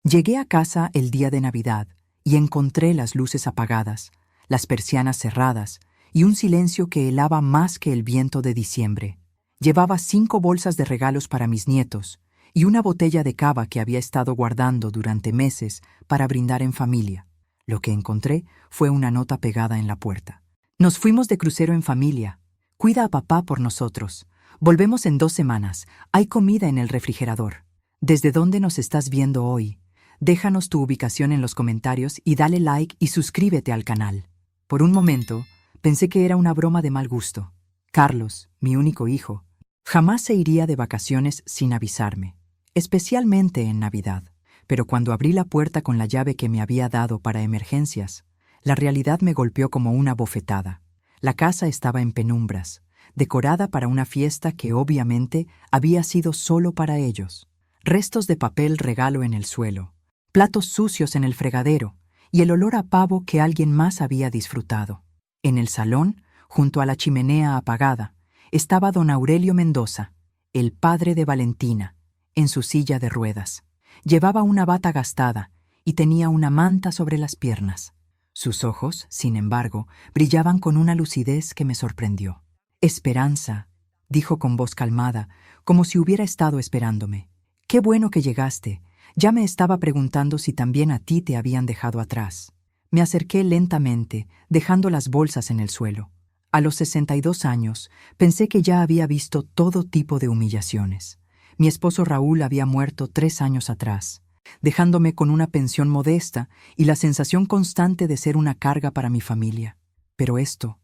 Llegué a casa el día de Navidad y encontré las luces apagadas, las persianas cerradas y un silencio que helaba más que el viento de diciembre. Llevaba 5 bolsas de regalos para mis nietos y una botella de cava que había estado guardando durante meses para brindar en familia. Lo que encontré fue una nota pegada en la puerta. Nos fuimos de crucero en familia. Cuida a papá por nosotros. Volvemos en 2 semanas. Hay comida en el refrigerador. ¿Desde dónde nos estás viendo hoy? Déjanos tu ubicación en los comentarios y dale like y suscríbete al canal. Por un momento, pensé que era una broma de mal gusto. Carlos, mi único hijo, jamás se iría de vacaciones sin avisarme, especialmente en Navidad. Pero cuando abrí la puerta con la llave que me había dado para emergencias, la realidad me golpeó como una bofetada. La casa estaba en penumbras, decorada para una fiesta que obviamente había sido solo para ellos. Restos de papel regalo en el suelo, platos sucios en el fregadero y el olor a pavo que alguien más había disfrutado. En el salón, junto a la chimenea apagada, estaba don Aurelio Mendoza, el padre de Valentina, en su silla de ruedas. Llevaba una bata gastada y tenía una manta sobre las piernas. Sus ojos, sin embargo, brillaban con una lucidez que me sorprendió. «Esperanza», dijo con voz calmada, como si hubiera estado esperándome. «Qué bueno que llegaste. Ya me estaba preguntando si también a ti te habían dejado atrás». Me acerqué lentamente, dejando las bolsas en el suelo. A los 62 años, pensé que ya había visto todo tipo de humillaciones. Mi esposo Raúl había muerto 3 años atrás, dejándome con una pensión modesta y la sensación constante de ser una carga para mi familia. Pero esto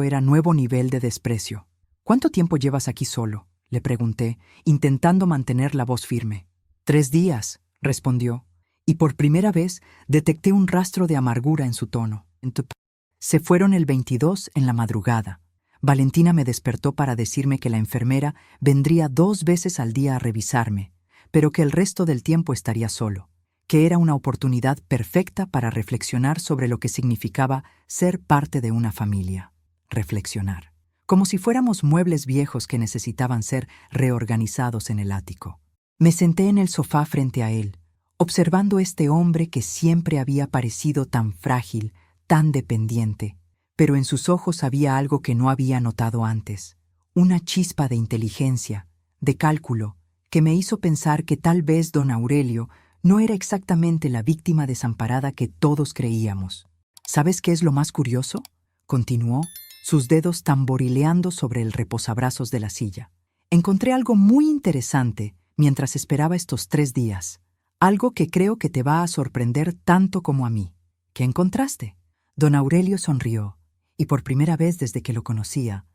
era nuevo nivel de desprecio. «¿Cuánto tiempo llevas aquí solo?», le pregunté, intentando mantener la voz firme. «3 días», respondió, y por primera vez detecté un rastro de amargura en su tono. Se fueron el 22 en la madrugada. Valentina me despertó para decirme que la enfermera vendría 2 veces al día a revisarme, pero que el resto del tiempo estaría solo, que era una oportunidad perfecta para reflexionar sobre lo que significaba ser parte de una familia. Reflexionar, como si fuéramos muebles viejos que necesitaban ser reorganizados en el ático. Me senté en el sofá frente a él, observando este hombre que siempre había parecido tan frágil, tan dependiente, pero en sus ojos había algo que no había notado antes, una chispa de inteligencia, de cálculo, que me hizo pensar que tal vez don Aurelio no era exactamente la víctima desamparada que todos creíamos. «¿Sabes qué es lo más curioso?», continuó, sus dedos tamborileando sobre el reposabrazos de la silla. «Encontré algo muy interesante mientras esperaba estos 3 días. Algo que creo que te va a sorprender tanto como a mí». «¿Qué encontraste?». Don Aurelio sonrió, y por primera vez desde que lo conocía,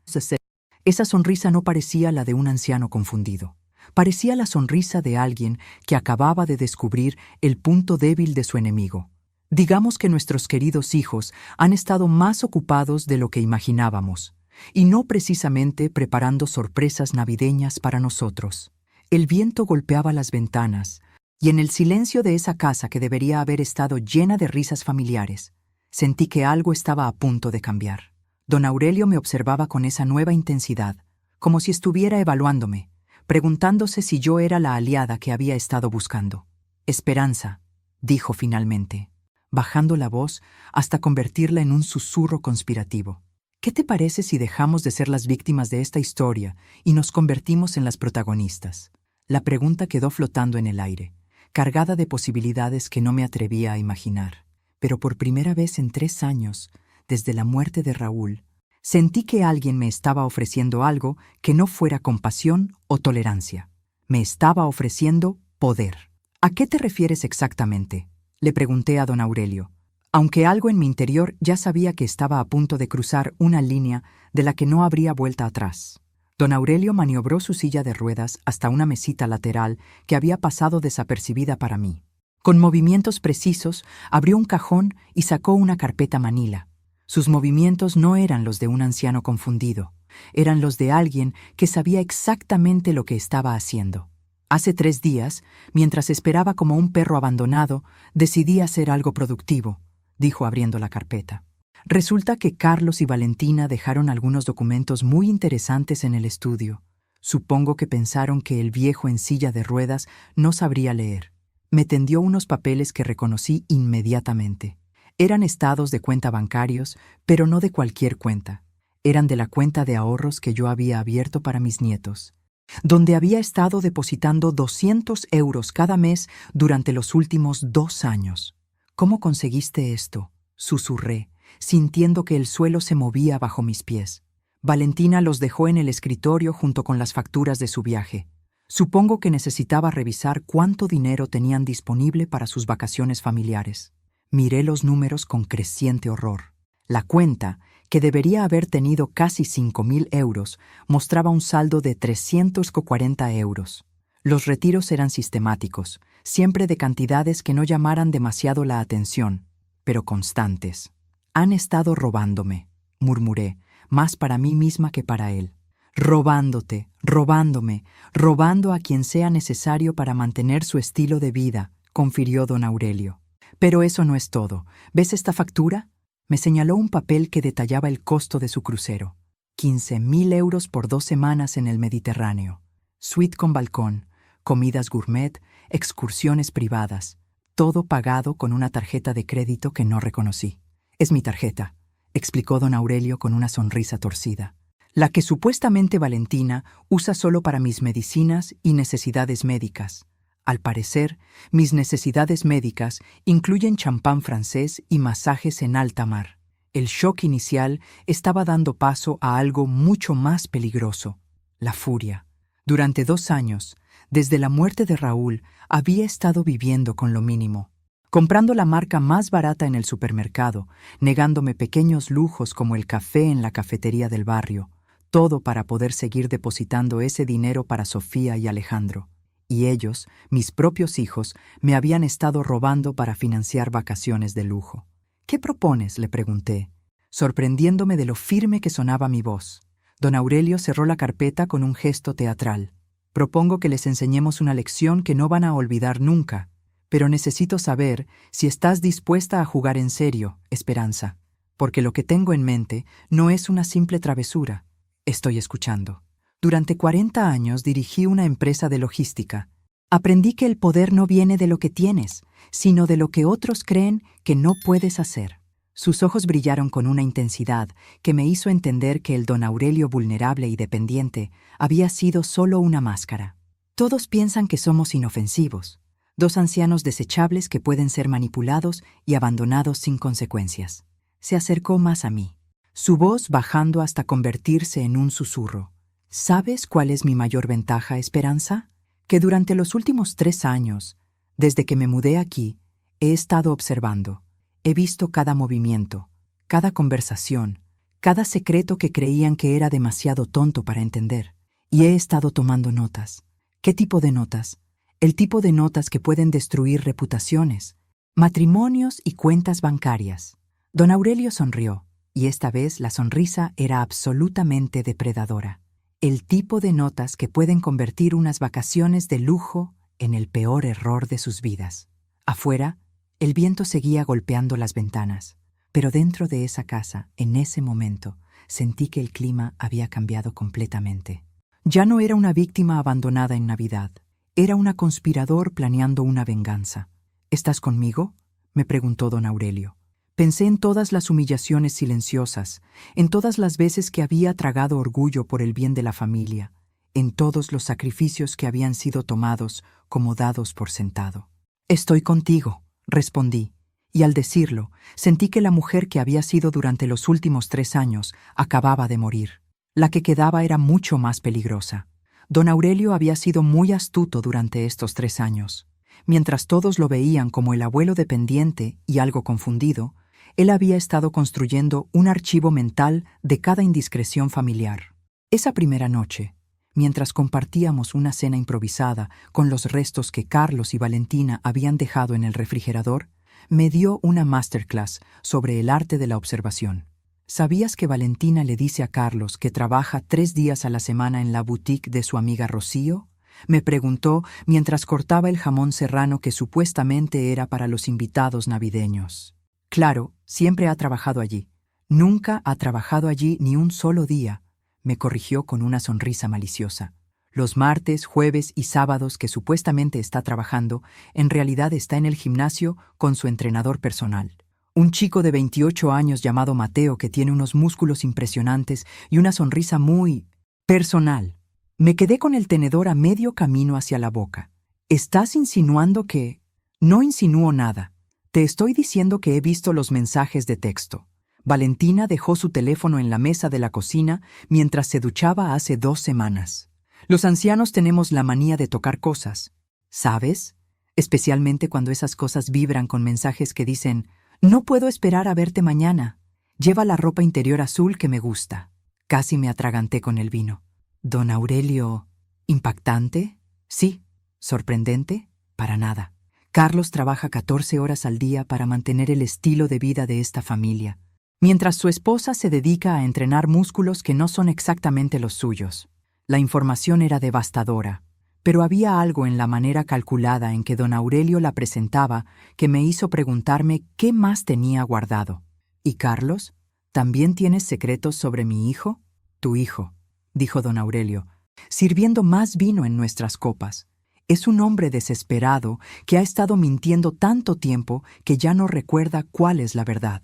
esa sonrisa no parecía la de un anciano confundido. Parecía la sonrisa de alguien que acababa de descubrir el punto débil de su enemigo. «Digamos que nuestros queridos hijos han estado más ocupados de lo que imaginábamos, y no precisamente preparando sorpresas navideñas para nosotros». El viento golpeaba las ventanas, y en el silencio de esa casa que debería haber estado llena de risas familiares, sentí que algo estaba a punto de cambiar. Don Aurelio me observaba con esa nueva intensidad, como si estuviera evaluándome, preguntándose si yo era la aliada que había estado buscando. «Esperanza», dijo finalmente, bajando la voz hasta convertirla en un susurro conspirativo. «¿Qué te parece si dejamos de ser las víctimas de esta historia y nos convertimos en las protagonistas?». La pregunta quedó flotando en el aire, cargada de posibilidades que no me atrevía a imaginar. Pero por primera vez en 3 años, desde la muerte de Raúl, sentí que alguien me estaba ofreciendo algo que no fuera compasión o tolerancia. Me estaba ofreciendo poder. «¿A qué te refieres exactamente?», le pregunté a don Aurelio, aunque algo en mi interior ya sabía que estaba a punto de cruzar una línea de la que no habría vuelta atrás. Don Aurelio maniobró su silla de ruedas hasta una mesita lateral que había pasado desapercibida para mí. Con movimientos precisos, abrió un cajón y sacó una carpeta manila. Sus movimientos no eran los de un anciano confundido, eran los de alguien que sabía exactamente lo que estaba haciendo. «Hace 3 días, mientras esperaba como un perro abandonado, decidí hacer algo productivo», dijo abriendo la carpeta. «Resulta que Carlos y Valentina dejaron algunos documentos muy interesantes en el estudio. Supongo que pensaron que el viejo en silla de ruedas no sabría leer. Me tendió unos papeles que reconocí inmediatamente. Eran estados de cuenta bancarios, pero no de cualquier cuenta. Eran de la cuenta de ahorros que yo había abierto para mis nietos, donde había estado depositando 200 euros cada mes durante los últimos 2 años. ¿Cómo conseguiste esto?, susurré, sintiendo que el suelo se movía bajo mis pies. Valentina los dejó en el escritorio junto con las facturas de su viaje. Supongo que necesitaba revisar cuánto dinero tenían disponible para sus vacaciones familiares. Miré los números con creciente horror. La cuenta, que debería haber tenido casi 5.000 euros, mostraba un saldo de 340 euros. Los retiros eran sistemáticos, siempre de cantidades que no llamaran demasiado la atención, pero constantes. «Han estado robándome», murmuré, más para mí misma que para él. «Robándote, robándome, robando a quien sea necesario para mantener su estilo de vida», confirió don Aurelio. «Pero eso no es todo. ¿Ves esta factura?». Me señaló un papel que detallaba el costo de su crucero. 15.000 euros por 2 semanas en el Mediterráneo. Suite con balcón, comidas gourmet, excursiones privadas. Todo pagado con una tarjeta de crédito que no reconocí. «Es mi tarjeta», explicó don Aurelio con una sonrisa torcida. «La que supuestamente Valentina usa solo para mis medicinas y necesidades médicas. Al parecer, mis necesidades médicas incluyen champán francés y masajes en alta mar». El shock inicial estaba dando paso a algo mucho más peligroso: la furia. Durante 2 años, desde la muerte de Raúl, había estado viviendo con lo mínimo, comprando la marca más barata en el supermercado, negándome pequeños lujos como el café en la cafetería del barrio, todo para poder seguir depositando ese dinero para Sofía y Alejandro. Y ellos, mis propios hijos, me habían estado robando para financiar vacaciones de lujo. «¿Qué propones?», le pregunté, sorprendiéndome de lo firme que sonaba mi voz. Don Aurelio cerró la carpeta con un gesto teatral. «Propongo que les enseñemos una lección que no van a olvidar nunca, pero necesito saber si estás dispuesta a jugar en serio, Esperanza, porque lo que tengo en mente no es una simple travesura. Estoy escuchando. Durante 40 años dirigí una empresa de logística. Aprendí que el poder no viene de lo que tienes, sino de lo que otros creen que no puedes hacer». Sus ojos brillaron con una intensidad que me hizo entender que el don Aurelio vulnerable y dependiente había sido solo una máscara. «Todos piensan que somos inofensivos, 2 ancianos desechables que pueden ser manipulados y abandonados sin consecuencias». Se acercó más a mí, su voz bajando hasta convertirse en un susurro. «¿Sabes cuál es mi mayor ventaja, Esperanza? Que durante los últimos 3 años, desde que me mudé aquí, he estado observando. He visto cada movimiento, cada conversación, cada secreto que creían que era demasiado tonto para entender. Y he estado tomando notas». «¿Qué tipo de notas?». «El tipo de notas que pueden destruir reputaciones, matrimonios y cuentas bancarias». Don Aurelio sonrió, y esta vez la sonrisa era absolutamente depredadora. «El tipo de notas que pueden convertir unas vacaciones de lujo en el peor error de sus vidas». Afuera, el viento seguía golpeando las ventanas, pero dentro de esa casa, en ese momento, sentí que el clima había cambiado completamente. Ya no era una víctima abandonada en Navidad, era un conspirador planeando una venganza. «¿Estás conmigo?», me preguntó don Aurelio. Pensé en todas las humillaciones silenciosas, en todas las veces que había tragado orgullo por el bien de la familia, en todos los sacrificios que habían sido tomados como dados por sentado. «Estoy contigo», respondí, y al decirlo, sentí que la mujer que había sido durante los últimos 3 años acababa de morir. La que quedaba era mucho más peligrosa. Don Aurelio había sido muy astuto durante estos 3 años. Mientras todos lo veían como el abuelo dependiente y algo confundido, él había estado construyendo un archivo mental de cada indiscreción familiar. Esa primera noche, mientras compartíamos una cena improvisada con los restos que Carlos y Valentina habían dejado en el refrigerador, me dio una masterclass sobre el arte de la observación. ¿Sabías que Valentina le dice a Carlos que trabaja 3 días a la semana en la boutique de su amiga Rocío?, me preguntó mientras cortaba el jamón serrano que supuestamente era para los invitados navideños. «Claro, siempre ha trabajado allí. Nunca ha trabajado allí ni un solo día», me corrigió con una sonrisa maliciosa. Los martes, jueves y sábados que supuestamente está trabajando, en realidad está en el gimnasio con su entrenador personal. Un chico de 28 años llamado Mateo que tiene unos músculos impresionantes y una sonrisa muy personal. Me quedé con el tenedor a medio camino hacia la boca. ¿Estás insinuando que...? No insinúo nada. Te estoy diciendo que he visto los mensajes de texto. Valentina dejó su teléfono en la mesa de la cocina mientras se duchaba hace 2 semanas. Los ancianos tenemos la manía de tocar cosas, ¿sabes? Especialmente cuando esas cosas vibran con mensajes que dicen, no puedo esperar a verte mañana. Lleva la ropa interior azul que me gusta. Casi me atraganté con el vino. Don Aurelio, ¿impactante? Sí. ¿Sorprendente? Para nada. Carlos trabaja 14 horas al día para mantener el estilo de vida de esta familia, mientras su esposa se dedica a entrenar músculos que no son exactamente los suyos. La información era devastadora, pero había algo en la manera calculada en que don Aurelio la presentaba que me hizo preguntarme qué más tenía guardado. ¿Y Carlos? ¿También tienes secretos sobre mi hijo? Tu hijo, dijo don Aurelio, sirviendo más vino en nuestras copas. Es un hombre desesperado que ha estado mintiendo tanto tiempo que ya no recuerda cuál es la verdad.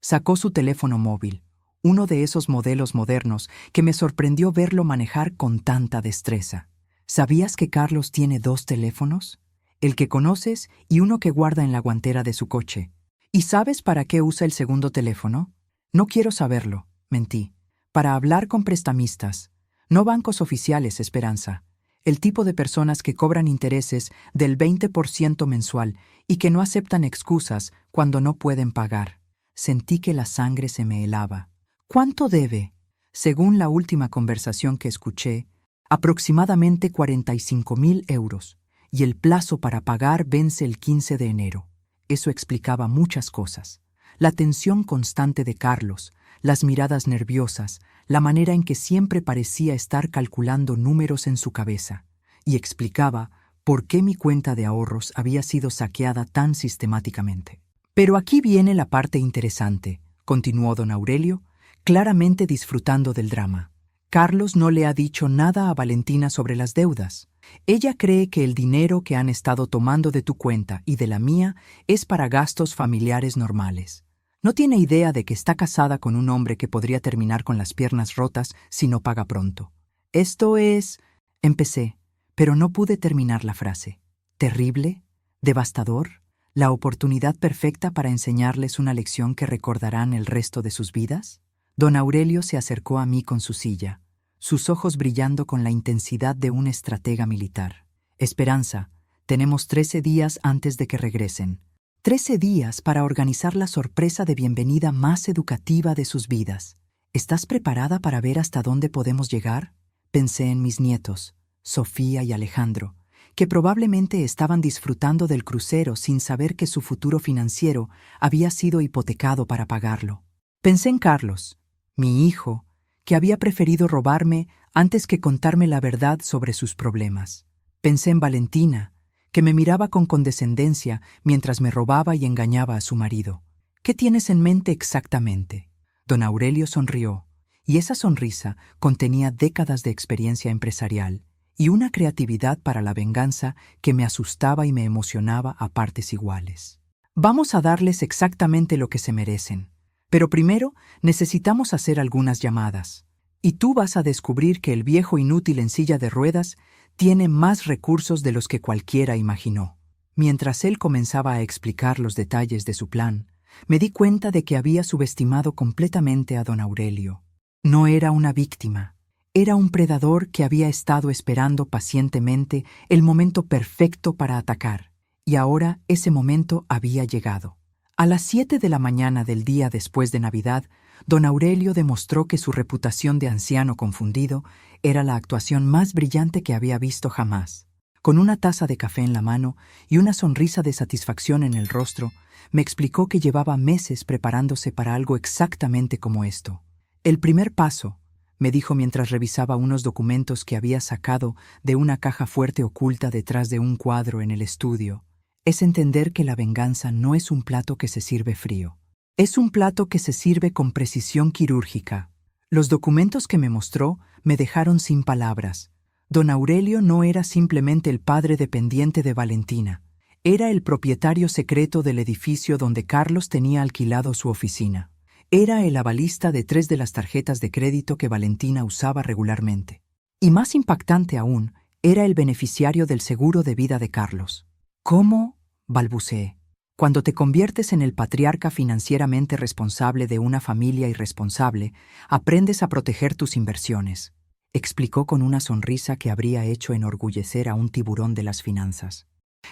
Sacó su teléfono móvil, uno de esos modelos modernos que me sorprendió verlo manejar con tanta destreza. ¿Sabías que Carlos tiene 2 teléfonos? El que conoces y uno que guarda en la guantera de su coche. ¿Y sabes para qué usa el segundo teléfono? No quiero saberlo, mentí. Para hablar con prestamistas. No bancos oficiales, Esperanza. El tipo de personas que cobran intereses del 20% mensual y que no aceptan excusas cuando no pueden pagar. Sentí que la sangre se me helaba. ¿Cuánto debe? Según la última conversación que escuché, aproximadamente 45.000 euros, y el plazo para pagar vence el 15 de enero. Eso explicaba muchas cosas. La tensión constante de Carlos, las miradas nerviosas, la manera en que siempre parecía estar calculando números en su cabeza, y explicaba por qué mi cuenta de ahorros había sido saqueada tan sistemáticamente. Pero aquí viene la parte interesante, continuó don Aurelio, claramente disfrutando del drama. Carlos no le ha dicho nada a Valentina sobre las deudas. Ella cree que el dinero que han estado tomando de tu cuenta y de la mía es para gastos familiares normales. No tiene idea de que está casada con un hombre que podría terminar con las piernas rotas si no paga pronto. Esto es... Empecé, pero no pude terminar la frase. ¿Terrible? ¿Devastador? ¿La oportunidad perfecta para enseñarles una lección que recordarán el resto de sus vidas? Don Aurelio se acercó a mí con su silla, sus ojos brillando con la intensidad de un estratega militar. Esperanza, tenemos 13 días antes de que regresen. 13 días para organizar la sorpresa de bienvenida más educativa de sus vidas. ¿Estás preparada para ver hasta dónde podemos llegar? Pensé en mis nietos, Sofía y Alejandro, que probablemente estaban disfrutando del crucero sin saber que su futuro financiero había sido hipotecado para pagarlo. Pensé en Carlos, mi hijo, que había preferido robarme antes que contarme la verdad sobre sus problemas. Pensé en Valentina, que me miraba con condescendencia mientras me robaba y engañaba a su marido. ¿Qué tienes en mente exactamente? Don Aurelio sonrió, y esa sonrisa contenía décadas de experiencia empresarial y una creatividad para la venganza que me asustaba y me emocionaba a partes iguales. Vamos a darles exactamente lo que se merecen. Pero primero necesitamos hacer algunas llamadas. Y tú vas a descubrir que el viejo inútil en silla de ruedas tiene más recursos de los que cualquiera imaginó. Mientras él comenzaba a explicar los detalles de su plan, me di cuenta de que había subestimado completamente a don Aurelio. No era una víctima. Era un predador que había estado esperando pacientemente el momento perfecto para atacar. Y ahora ese momento había llegado. A las 7 de la mañana del día después de Navidad, don Aurelio demostró que su reputación de anciano confundido era la actuación más brillante que había visto jamás. Con una taza de café en la mano y una sonrisa de satisfacción en el rostro, me explicó que llevaba meses preparándose para algo exactamente como esto. El primer paso, me dijo mientras revisaba unos documentos que había sacado de una caja fuerte oculta detrás de un cuadro en el estudio, es entender que la venganza no es un plato que se sirve frío. Es un plato que se sirve con precisión quirúrgica. Los documentos que me mostró me dejaron sin palabras. Don Aurelio no era simplemente el padre dependiente de Valentina, era el propietario secreto del edificio donde Carlos tenía alquilado su oficina. Era el avalista de 3 de las tarjetas de crédito que Valentina usaba regularmente. Y más impactante aún, era el beneficiario del seguro de vida de Carlos. ¿Cómo? Balbuceé. Cuando te conviertes en el patriarca financieramente responsable de una familia irresponsable, aprendes a proteger tus inversiones, explicó con una sonrisa que habría hecho enorgullecer a un tiburón de las finanzas.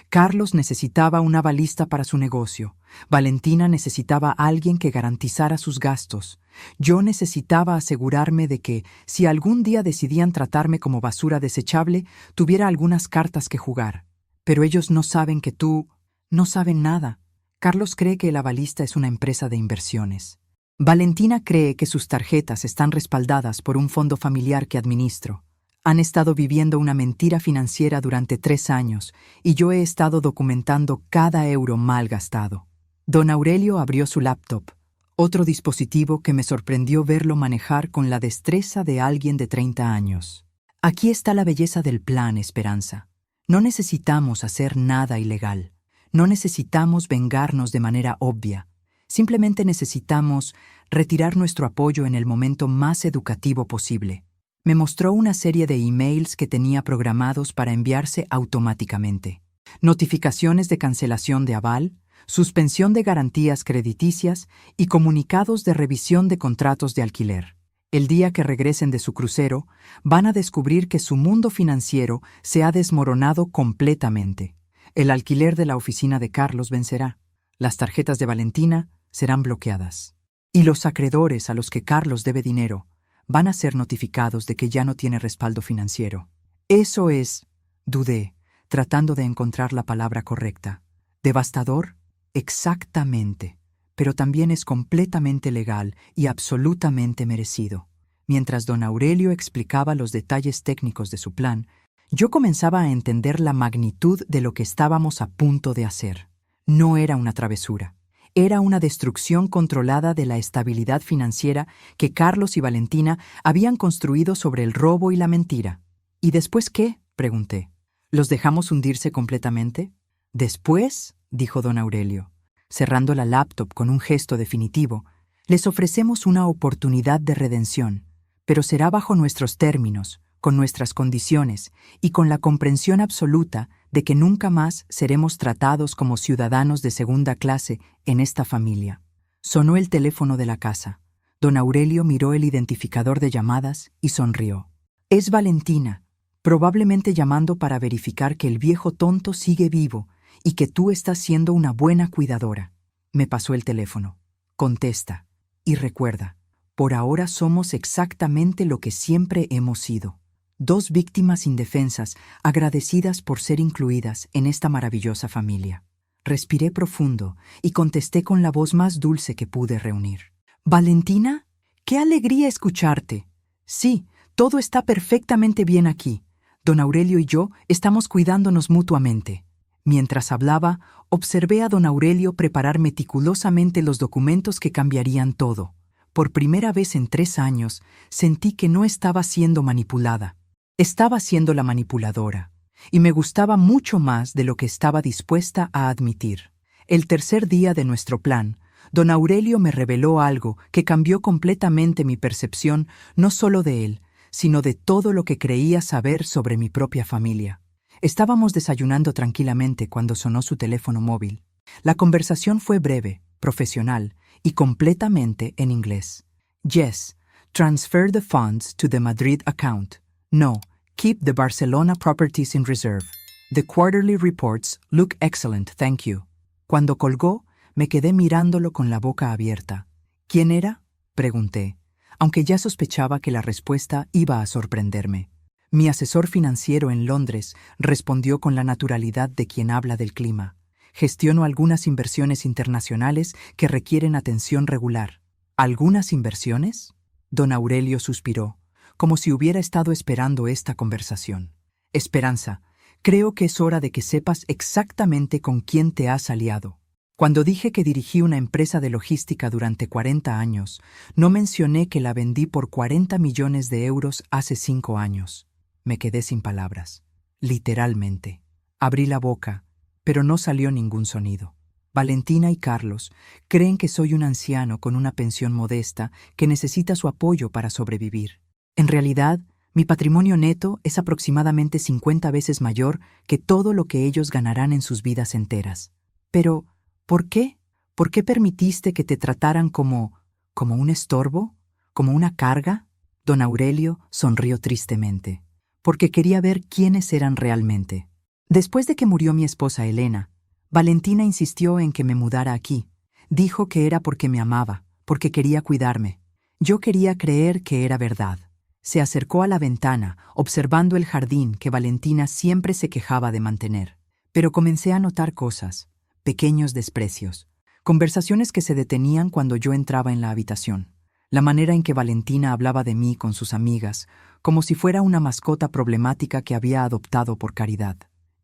Carlos necesitaba una balista para su negocio. Valentina necesitaba a alguien que garantizara sus gastos. Yo necesitaba asegurarme de que, si algún día decidían tratarme como basura desechable, tuviera algunas cartas que jugar. Pero ellos no saben que tú... No saben nada. Carlos cree que el avalista es una empresa de inversiones. Valentina cree que sus tarjetas están respaldadas por un fondo familiar que administro. Han estado viviendo una mentira financiera durante 3 años y yo he estado documentando cada euro mal gastado. Don Aurelio abrió su laptop, otro dispositivo que me sorprendió verlo manejar con la destreza de alguien de 30 años. Aquí está la belleza del plan, Esperanza. No necesitamos hacer nada ilegal. No necesitamos vengarnos de manera obvia. Simplemente necesitamos retirar nuestro apoyo en el momento más educativo posible. Me mostró una serie de emails que tenía programados para enviarse automáticamente. Notificaciones de cancelación de aval, suspensión de garantías crediticias y comunicados de revisión de contratos de alquiler. El día que regresen de su crucero, van a descubrir que su mundo financiero se ha desmoronado completamente. El alquiler de la oficina de Carlos vencerá. Las tarjetas de Valentina serán bloqueadas. Y los acreedores a los que Carlos debe dinero van a ser notificados de que ya no tiene respaldo financiero. Eso es, dudé, tratando de encontrar la palabra correcta. ¿Devastador? Exactamente. Pero también es completamente legal y absolutamente merecido. Mientras don Aurelio explicaba los detalles técnicos de su plan, yo comenzaba a entender la magnitud de lo que estábamos a punto de hacer. No era una travesura. Era una destrucción controlada de la estabilidad financiera que Carlos y Valentina habían construido sobre el robo y la mentira. ¿Y después qué?, pregunté. ¿Los dejamos hundirse completamente? Después, dijo don Aurelio, cerrando la laptop con un gesto definitivo, les ofrecemos una oportunidad de redención, pero será bajo nuestros términos, con nuestras condiciones y con la comprensión absoluta de que nunca más seremos tratados como ciudadanos de segunda clase en esta familia. Sonó el teléfono de la casa. Don Aurelio miró el identificador de llamadas y sonrió. Es Valentina, probablemente llamando para verificar que el viejo tonto sigue vivo y que tú estás siendo una buena cuidadora. Me pasó el teléfono. Contesta. Y recuerda, por ahora somos exactamente lo que siempre hemos sido. 2 víctimas indefensas, agradecidas por ser incluidas en esta maravillosa familia. Respiré profundo y contesté con la voz más dulce que pude reunir. «¿Valentina? ¡Qué alegría escucharte! Sí, todo está perfectamente bien aquí. Don Aurelio y yo estamos cuidándonos mutuamente». Mientras hablaba, observé a don Aurelio preparar meticulosamente los documentos que cambiarían todo. Por primera vez en 3 años, sentí que no estaba siendo manipulada. Estaba siendo la manipuladora, y me gustaba mucho más de lo que estaba dispuesta a admitir. El tercer día de nuestro plan, don Aurelio me reveló algo que cambió completamente mi percepción no solo de él, sino de todo lo que creía saber sobre mi propia familia. Estábamos desayunando tranquilamente cuando sonó su teléfono móvil. La conversación fue breve, profesional y completamente en inglés. Yes, transfer the funds to the Madrid account. No, keep the Barcelona properties in reserve. The quarterly reports look excellent, thank you. Cuando colgó, me quedé mirándolo con la boca abierta. ¿Quién era?, pregunté, aunque ya sospechaba que la respuesta iba a sorprenderme. Mi asesor financiero en Londres respondió con la naturalidad de quien habla del clima. Gestiono algunas inversiones internacionales que requieren atención regular. ¿Algunas inversiones? Don Aurelio suspiró, como si hubiera estado esperando esta conversación. Esperanza, creo que es hora de que sepas exactamente con quién te has aliado. Cuando dije que dirigí una empresa de logística durante 40 años, no mencioné que la vendí por 40 millones de euros hace 5 años. Me quedé sin palabras. Literalmente. Abrí la boca, pero no salió ningún sonido. Valentina y Carlos creen que soy un anciano con una pensión modesta que necesita su apoyo para sobrevivir. En realidad, mi patrimonio neto es aproximadamente 50 veces mayor que todo lo que ellos ganarán en sus vidas enteras. Pero, ¿por qué? ¿Por qué permitiste que te trataran como un estorbo? ¿Como una carga? Don Aurelio sonrió tristemente, porque quería ver quiénes eran realmente. Después de que murió mi esposa Elena, Valentina insistió en que me mudara aquí. Dijo que era porque me amaba, porque quería cuidarme. Yo quería creer que era verdad. Se acercó a la ventana, observando el jardín que Valentina siempre se quejaba de mantener. Pero comencé a notar cosas, pequeños desprecios, conversaciones que se detenían cuando yo entraba en la habitación. La manera en que Valentina hablaba de mí con sus amigas, como si fuera una mascota problemática que había adoptado por caridad.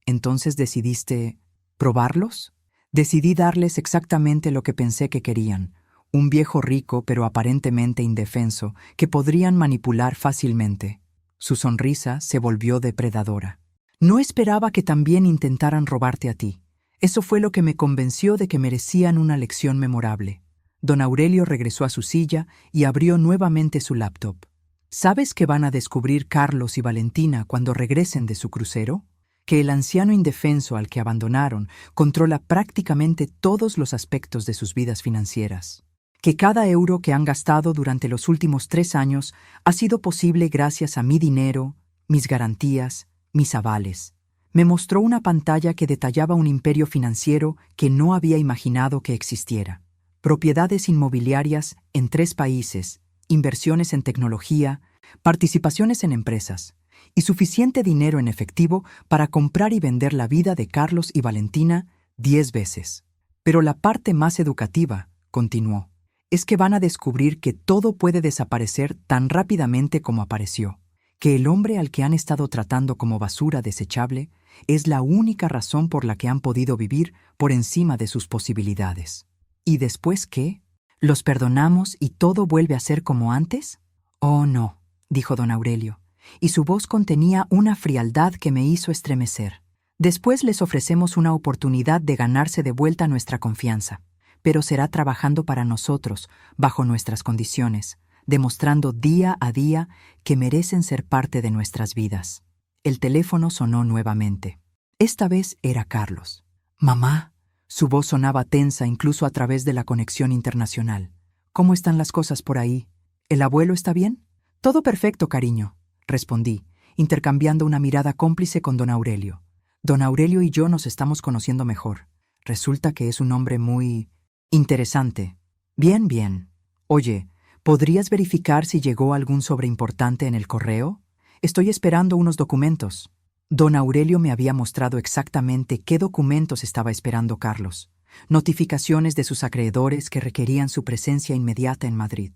Entonces decidiste ¿probarlos? Decidí darles exactamente lo que pensé que querían, un viejo rico pero aparentemente indefenso que podrían manipular fácilmente. Su sonrisa se volvió depredadora. No esperaba que también intentaran robarte a ti. Eso fue lo que me convenció de que merecían una lección memorable. Don Aurelio regresó a su silla y abrió nuevamente su laptop. ¿Sabes qué van a descubrir Carlos y Valentina cuando regresen de su crucero? Que el anciano indefenso al que abandonaron controla prácticamente todos los aspectos de sus vidas financieras. Que cada euro que han gastado durante los últimos 3 años ha sido posible gracias a mi dinero, mis garantías, mis avales. Me mostró una pantalla que detallaba un imperio financiero que no había imaginado que existiera. Propiedades inmobiliarias en 3 países, inversiones en tecnología, participaciones en empresas y suficiente dinero en efectivo para comprar y vender la vida de Carlos y Valentina 10 veces. Pero la parte más educativa, continuó, es que van a descubrir que todo puede desaparecer tan rápidamente como apareció, que el hombre al que han estado tratando como basura desechable es la única razón por la que han podido vivir por encima de sus posibilidades. ¿Y después qué? ¿Los perdonamos y todo vuelve a ser como antes? Oh, no, dijo don Aurelio, y su voz contenía una frialdad que me hizo estremecer. Después les ofrecemos una oportunidad de ganarse de vuelta nuestra confianza, pero será trabajando para nosotros, bajo nuestras condiciones, demostrando día a día que merecen ser parte de nuestras vidas. El teléfono sonó nuevamente. Esta vez era Carlos. «Mamá». Su voz sonaba tensa incluso a través de la conexión internacional. «¿Cómo están las cosas por ahí? ¿El abuelo está bien?» «Todo perfecto, cariño», respondí, intercambiando una mirada cómplice con don Aurelio. Don Aurelio y yo nos estamos conociendo mejor. Resulta que es un hombre muy interesante. Bien, bien. Oye, ¿podrías verificar si llegó algún sobre importante en el correo? Estoy esperando unos documentos. Don Aurelio me había mostrado exactamente qué documentos estaba esperando Carlos. Notificaciones de sus acreedores que requerían su presencia inmediata en Madrid.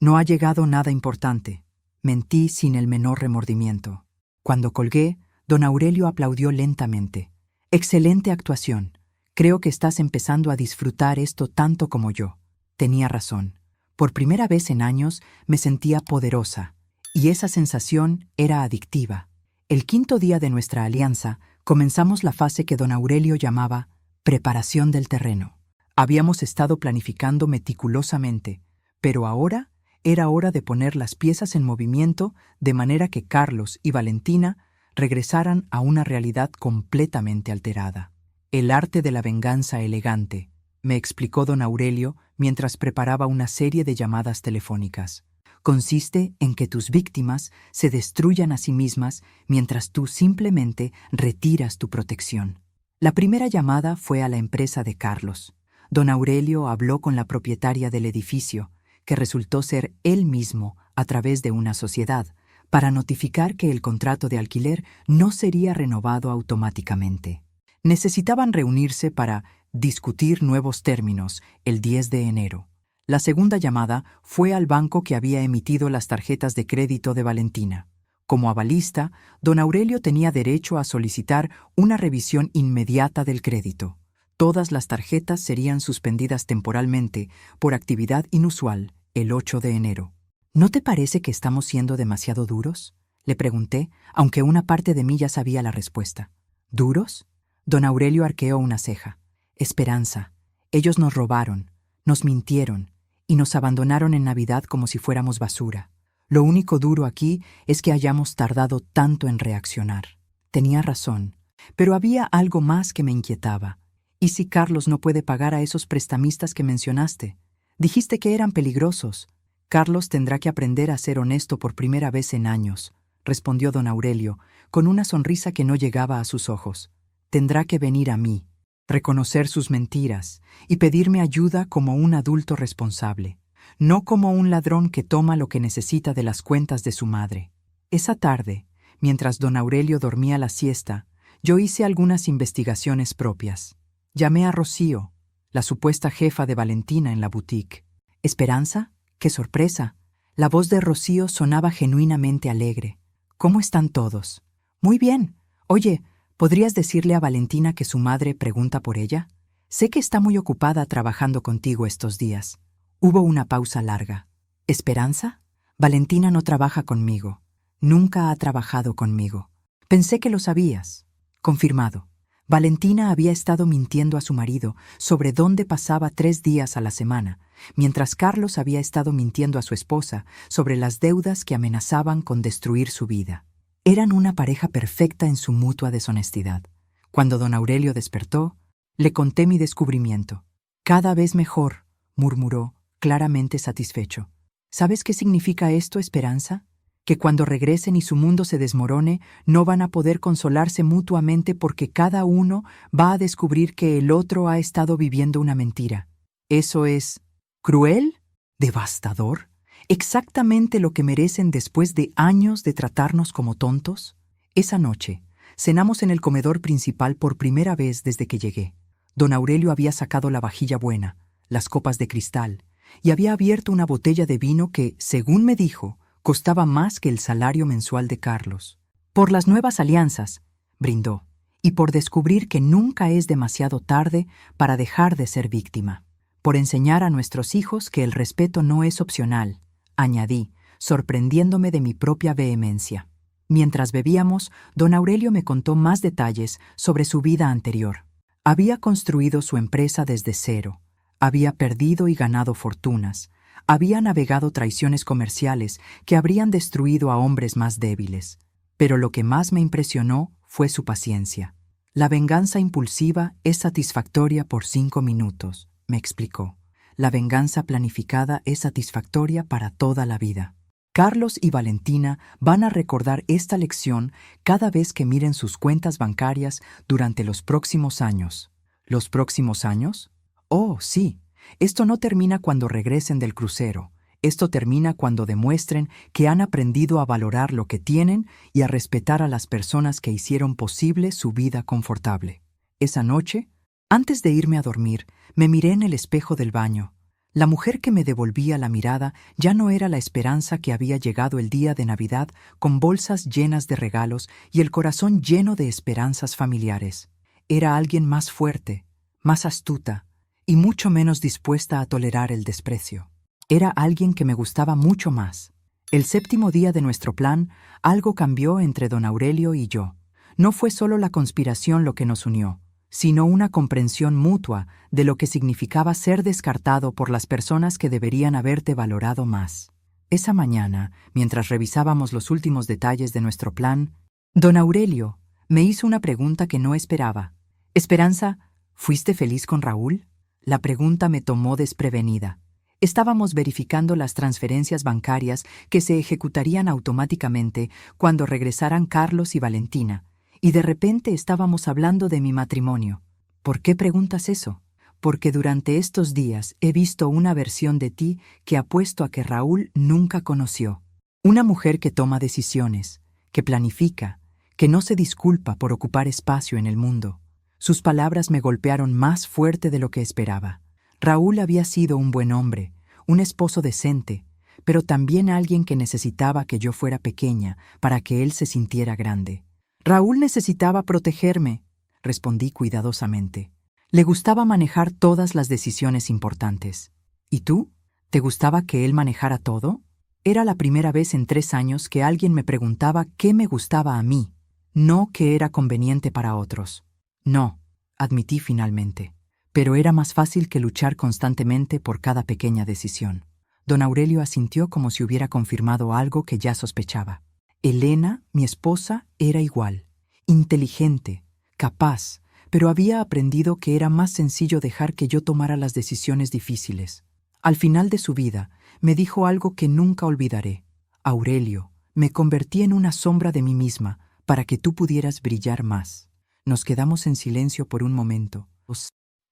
No ha llegado nada importante. Mentí sin el menor remordimiento. Cuando colgué, don Aurelio aplaudió lentamente. «Excelente actuación. Creo que estás empezando a disfrutar esto tanto como yo». Tenía razón. Por primera vez en años me sentía poderosa, y esa sensación era adictiva. El 5.º día de nuestra alianza, comenzamos la fase que don Aurelio llamaba preparación del terreno. Habíamos estado planificando meticulosamente, pero ahora era hora de poner las piezas en movimiento de manera que Carlos y Valentina regresaran a una realidad completamente alterada. «El arte de la venganza elegante», me explicó don Aurelio mientras preparaba una serie de llamadas telefónicas. «Consiste en que tus víctimas se destruyan a sí mismas mientras tú simplemente retiras tu protección». La primera llamada fue a la empresa de Carlos. Don Aurelio habló con la propietaria del edificio, que resultó ser él mismo a través de una sociedad, para notificar que el contrato de alquiler no sería renovado automáticamente. Necesitaban reunirse para discutir nuevos términos el 10 de enero. La segunda llamada fue al banco que había emitido las tarjetas de crédito de Valentina. Como avalista, don Aurelio tenía derecho a solicitar una revisión inmediata del crédito. Todas las tarjetas serían suspendidas temporalmente por actividad inusual el 8 de enero. «¿No te parece que estamos siendo demasiado duros?», Le pregunté, aunque una parte de mí ya sabía la respuesta. ¿Duros? Don Aurelio arqueó una ceja. Esperanza. Ellos nos robaron, nos mintieron y nos abandonaron en Navidad como si fuéramos basura. Lo único duro aquí es que hayamos tardado tanto en reaccionar. Tenía razón, pero había algo más que me inquietaba. ¿Y si Carlos no puede pagar a esos prestamistas que mencionaste? Dijiste que eran peligrosos. Carlos tendrá que aprender a ser honesto por primera vez en años, respondió don Aurelio, con una sonrisa que no llegaba a sus ojos. Tendrá que venir a mí, reconocer sus mentiras y pedirme ayuda como un adulto responsable, no como un ladrón que toma lo que necesita de las cuentas de su madre. Esa tarde, mientras don Aurelio dormía la siesta, yo hice algunas investigaciones propias. Llamé a Rocío, la supuesta jefa de Valentina en la boutique. ¿Esperanza? ¡Qué sorpresa! La voz de Rocío sonaba genuinamente alegre. ¿Cómo están todos? Muy bien. Oye, ¿podrías decirle a Valentina que su madre pregunta por ella? Sé que está muy ocupada trabajando contigo estos días. Hubo una pausa larga. ¿Esperanza? Valentina no trabaja conmigo. Nunca ha trabajado conmigo. Pensé que lo sabías. Confirmado. Valentina había estado mintiendo a su marido sobre dónde pasaba 3 días a la semana, mientras Carlos había estado mintiendo a su esposa sobre las deudas que amenazaban con destruir su vida. Eran una pareja perfecta en su mutua deshonestidad. Cuando don Aurelio despertó, le conté mi descubrimiento. Cada vez mejor, murmuró, claramente satisfecho. ¿Sabes qué significa esto, Esperanza? Que cuando regresen y su mundo se desmorone, no van a poder consolarse mutuamente porque cada uno va a descubrir que el otro ha estado viviendo una mentira. ¿Eso es cruel? ¿Devastador? ¿Exactamente lo que merecen después de años de tratarnos como tontos? Esa noche, cenamos en el comedor principal por primera vez desde que llegué. Don Aurelio había sacado la vajilla buena, las copas de cristal, y había abierto una botella de vino que, según me dijo, costaba más que el salario mensual de Carlos. Por las nuevas alianzas, brindó, y por descubrir que nunca es demasiado tarde para dejar de ser víctima. Por enseñar a nuestros hijos que el respeto no es opcional, añadí, sorprendiéndome de mi propia vehemencia. Mientras bebíamos, don Aurelio me contó más detalles sobre su vida anterior. Había construido su empresa desde cero, había perdido y ganado fortunas, había navegado traiciones comerciales que habrían destruido a hombres más débiles. Pero lo que más me impresionó fue su paciencia. La venganza impulsiva es satisfactoria por 5 minutos, me explicó. La venganza planificada es satisfactoria para toda la vida. Carlos y Valentina van a recordar esta lección cada vez que miren sus cuentas bancarias durante los próximos años. ¿Los próximos años? Oh, sí. Esto no termina cuando regresen del crucero. Esto termina cuando demuestren que han aprendido a valorar lo que tienen y a respetar a las personas que hicieron posible su vida confortable. Esa noche, antes de irme a dormir, me miré en el espejo del baño. La mujer que me devolvía la mirada ya no era la Esperanza que había llegado el día de Navidad con bolsas llenas de regalos y el corazón lleno de esperanzas familiares. Era alguien más fuerte, más astuta, y mucho menos dispuesta a tolerar el desprecio. Era alguien que me gustaba mucho más. El 7º día de nuestro plan, algo cambió entre don Aurelio y yo. No fue solo la conspiración lo que nos unió, sino una comprensión mutua de lo que significaba ser descartado por las personas que deberían haberte valorado más. Esa mañana, mientras revisábamos los últimos detalles de nuestro plan, don Aurelio me hizo una pregunta que no esperaba. «Esperanza, ¿fuiste feliz con Raúl?» La pregunta me tomó desprevenida. Estábamos verificando las transferencias bancarias que se ejecutarían automáticamente cuando regresaran Carlos y Valentina, y de repente estábamos hablando de mi matrimonio. ¿Por qué preguntas eso? Porque durante estos días he visto una versión de ti que apuesto a que Raúl nunca conoció. Una mujer que toma decisiones, que planifica, que no se disculpa por ocupar espacio en el mundo. Sus palabras me golpearon más fuerte de lo que esperaba. Raúl había sido un buen hombre, un esposo decente, pero también alguien que necesitaba que yo fuera pequeña para que él se sintiera grande. Raúl necesitaba protegerme, respondí cuidadosamente. Le gustaba manejar todas las decisiones importantes. ¿Y tú? ¿Te gustaba que él manejara todo? Era la primera vez en 3 años que alguien me preguntaba qué me gustaba a mí, no qué era conveniente para otros. No, admití finalmente. Pero era más fácil que luchar constantemente por cada pequeña decisión. Don Aurelio asintió como si hubiera confirmado algo que ya sospechaba. Elena, mi esposa, era igual, inteligente, capaz, pero había aprendido que era más sencillo dejar que yo tomara las decisiones difíciles. Al final de su vida, me dijo algo que nunca olvidaré. Aurelio, me convertí en una sombra de mí misma para que tú pudieras brillar más. Nos quedamos en silencio por un momento,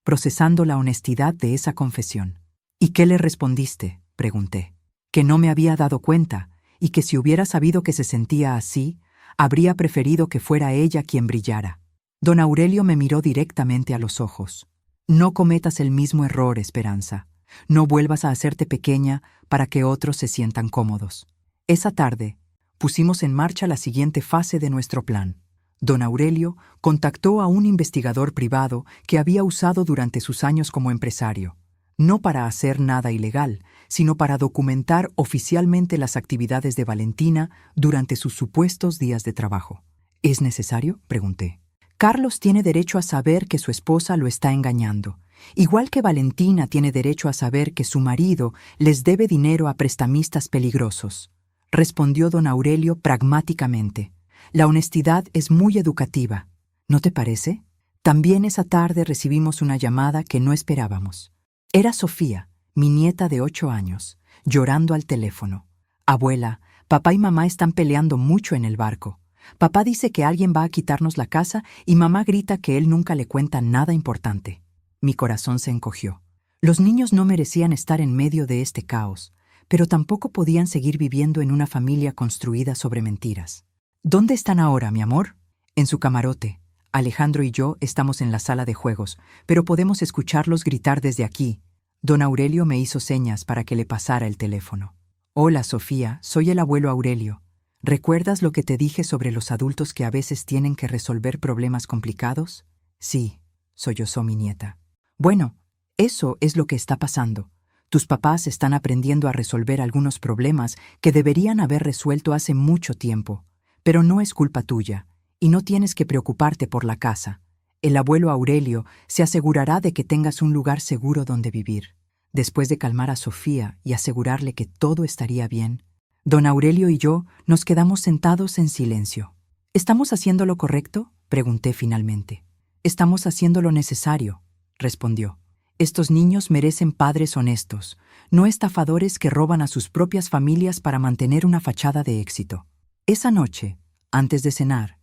procesando la honestidad de esa confesión. ¿Y qué le respondiste?, pregunté. Que no me había dado cuenta, y que si hubiera sabido que se sentía así, habría preferido que fuera ella quien brillara. Don Aurelio me miró directamente a los ojos. No cometas el mismo error, Esperanza. No vuelvas a hacerte pequeña para que otros se sientan cómodos. Esa tarde, pusimos en marcha la siguiente fase de nuestro plan. Don Aurelio contactó a un investigador privado que había usado durante sus años como empresario, no para hacer nada ilegal, sino para documentar oficialmente las actividades de Valentina durante sus supuestos días de trabajo. ¿Es necesario?, pregunté. Carlos tiene derecho a saber que su esposa lo está engañando, igual que Valentina tiene derecho a saber que su marido les debe dinero a prestamistas peligrosos, respondió don Aurelio pragmáticamente. La honestidad es muy educativa, ¿no te parece? También esa tarde recibimos una llamada que no esperábamos. Era Sofía, mi nieta de 8 años, llorando al teléfono. Abuela, papá y mamá están peleando mucho en el barco. Papá dice que alguien va a quitarnos la casa y mamá grita que él nunca le cuenta nada importante. Mi corazón se encogió. Los niños no merecían estar en medio de este caos, pero tampoco podían seguir viviendo en una familia construida sobre mentiras. ¿Dónde están ahora, mi amor? En su camarote. Alejandro y yo estamos en la sala de juegos, pero podemos escucharlos gritar desde aquí. Don Aurelio me hizo señas para que le pasara el teléfono. Hola, Sofía, soy el abuelo Aurelio. ¿Recuerdas lo que te dije sobre los adultos que a veces tienen que resolver problemas complicados? Sí, sollozó mi nieta. Bueno, eso es lo que está pasando. Tus papás están aprendiendo a resolver algunos problemas que deberían haber resuelto hace mucho tiempo. Pero no es culpa tuya, y no tienes que preocuparte por la casa. El abuelo Aurelio se asegurará de que tengas un lugar seguro donde vivir. Después de calmar a Sofía y asegurarle que todo estaría bien, don Aurelio y yo nos quedamos sentados en silencio. ¿Estamos haciendo lo correcto?, pregunté finalmente. Estamos haciendo lo necesario, respondió. Estos niños merecen padres honestos, no estafadores que roban a sus propias familias para mantener una fachada de éxito. Esa noche, antes de cenar,